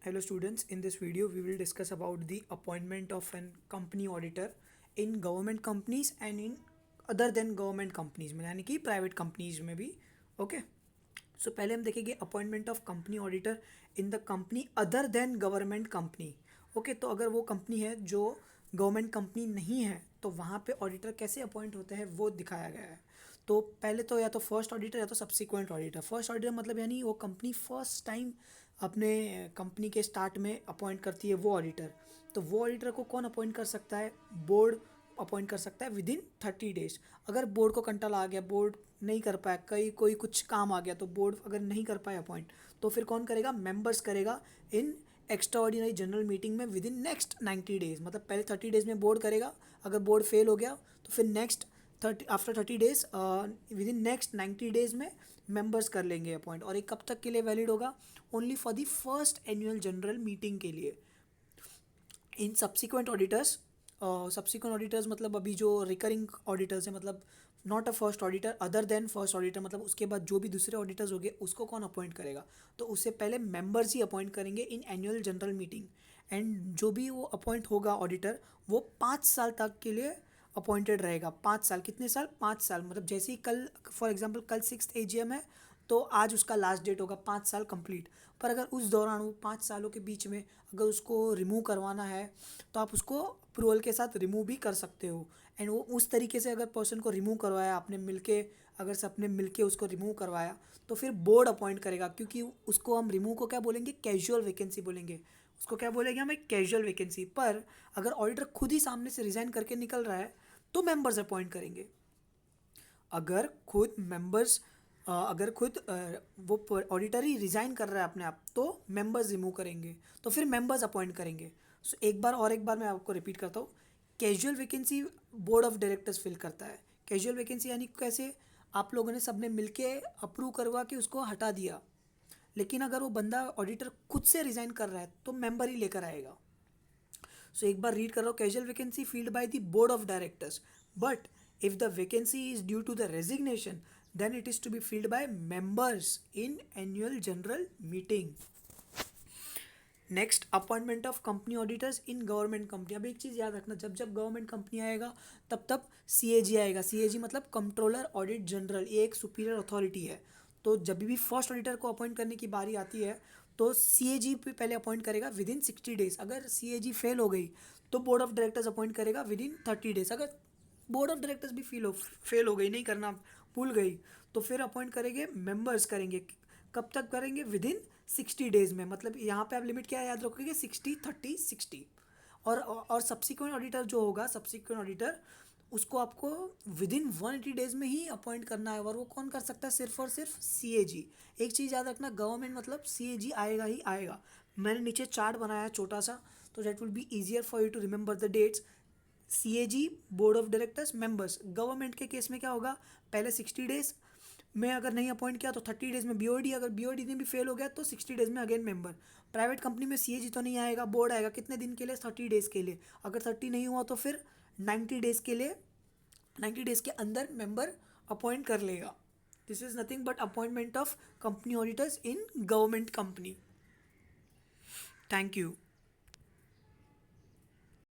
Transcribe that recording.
Hello students, in this video we will discuss about the appointment of an company auditor in government companies and in other than government companies में, यानी कि private companies में भी. Okay, सो पहले हम देखेंगे appointment of company auditor in the company other than government company. Okay, तो अगर वो कंपनी है जो गवर्नमेंट कंपनी नहीं है तो वहाँ पे ऑडिटर कैसे अपॉइंट होते हैं वो दिखाया गया है. तो पहले तो या तो फर्स्ट ऑडिटर या तो सब्सिक्वेंट ऑडिटर. फर्स्ट ऑडिटर मतलब यानी वो कंपनी फर्स्ट टाइम अपने कंपनी के स्टार्ट में अपॉइंट करती है वो ऑडिटर. तो वो ऑडिटर को कौन अपॉइंट कर सकता है? बोर्ड अपॉइंट कर सकता है विद इन 30 डेज. अगर बोर्ड को कंटाला आ गया, बोर्ड नहीं कर पाया, कोई कुछ काम आ गया, तो बोर्ड अगर नहीं कर पाए अपॉइंट, तो फिर कौन करेगा? मेंबर्स करेगा इन एक्स्ट्रा ऑर्डिनरी जनरल मीटिंग में विद इन नेक्स्ट 90 डेज. मतलब पहले 30 डेज में बोर्ड करेगा, अगर बोर्ड फेल हो गया तो फिर next after 30 days with in next 90 days में मेंबर्स कर लेंगे अपॉइंट. और ये कब तक के लिए वैलिड होगा? Only for the first annual general meeting के लिए. इन सब्सिक्वेंट ऑडिटर्स मतलब अभी जो रिकरिंग ऑडिटर्स हैं, मतलब not a first auditor, other than first auditor, मतलब उसके बाद जो भी दूसरे ऑडिटर्स होंगे उसको कौन अपॉइंट करेगा? तो उससे पहले मेंबर्स ही अपॉइंट करेंगे in annual general meeting. And जो भी वो अपॉइंट होगा ऑडिटर, वो 5 साल तक के लिए अपॉइंटेड रहेगा. 5 साल, कितने साल? 5 साल. मतलब जैसे ही कल फॉर एग्जांपल कल 6th AGM है तो आज उसका लास्ट डेट होगा 5 साल कंप्लीट. पर अगर उस दौरान वो 5 सालों के बीच में अगर उसको रिमूव करवाना है तो आप उसको अप्रूवल के साथ रिमूव भी कर सकते हो. एंड वो उस तरीके से अगर पर्सन को रिमूव करवाया आपने मिलके, अगर सबने मिलके उसको रिमूव करवाया तो फिर बोर्ड अपॉइंट करेगा. क्योंकि उसको हम रिमूव को क्या बोलेंगे? कैजुअल वैकेंसी बोलेंगे. उसको क्या बोलेंगे हम? एक कैजुअल वैकेंसी. पर अगर ऑडिटर खुद ही सामने से रिज़ाइन करके निकल रहा है तो मेंबर्स अपॉइंट करेंगे. अगर खुद वो ऑडिटर ही रिज़ाइन कर रहा है अपने आप तो मेंबर्स रिमूव करेंगे, तो फिर मेंबर्स अपॉइंट करेंगे. सो एक बार मैं आपको रिपीट करता हूँ. Casual vacancy board of directors fill करता है. कैजुअल वैकेंसी यानी कैसे? आप लोगों ने सबने मिलके अप्रूव करवा के उसको हटा दिया, लेकिन अगर वो बंदा ऑडिटर खुद से रिज़ाइन कर रहा है तो मेंबर ही लेकर आएगा. सो एक बार रीड कर रहा हूँ. Casual vacancy field by the board of directors, but if the vacancy is due to the resignation then it is to be filled by members in annual general meeting. Next, appointment of company auditors in government company. अब एक चीज़ याद रखना, जब जब government company आएगा तब तब CAG आएगा. CAG मतलब कंट्रोलर ऑडिट जनरल. ये एक सुपीरियर अथॉरिटी है. तो जब भी फर्स्ट ऑडिटर को अपॉइंट करने की बारी आती है तो CAG पे पहले अपॉइंट करेगा विद इन 60 डेज. अगर CAG फेल हो गई तो बोर्ड ऑफ डायरेक्टर्स अपॉइंट करेगा विद इन 30 डेज. अगर बोर्ड ऑफ डायरेक्टर्स भी फेल हो गई, नहीं करना भूल गई, तो फिर अपॉइंट करेंगे, मेंबर्स करेंगे. कब तक करेंगे? विद इन 60 डेज में. मतलब यहाँ पे आप लिमिट क्या याद रखोगे? 60, 30, 60. और सब्सिक्वेंट ऑडिटर जो होगा, सब्सिक्वेंट ऑडिटर, उसको आपको विद इन 180 डेज में ही अपॉइंट करना है. और वो कौन कर सकता है? सिर्फ और सिर्फ CAG. एक चीज़ याद रखना, गवर्नमेंट मतलब CAG आएगा ही आएगा. मैंने नीचे चार्ट बनाया है छोटा सा, तो that will be easier for you to remember the dates. CAG, board of directors, members. Government के केस में क्या होगा? पहले 60 डेज में अगर नहीं अपॉइंट किया तो 30 डेज में BOD. अगर BOD ने भी फेल हो गया तो 60 डेज में अगेन मेंबर. प्राइवेट कंपनी में CAG तो नहीं आएगा, बोर्ड आएगा. कितने दिन के लिए? 30 डेज के लिए. अगर 30 नहीं हुआ तो फिर 90 डेज के लिए, 90 डेज के अंदर मेंबर अपॉइंट कर लेगा. This is nothing but appointment of company auditors in government company. Thank you.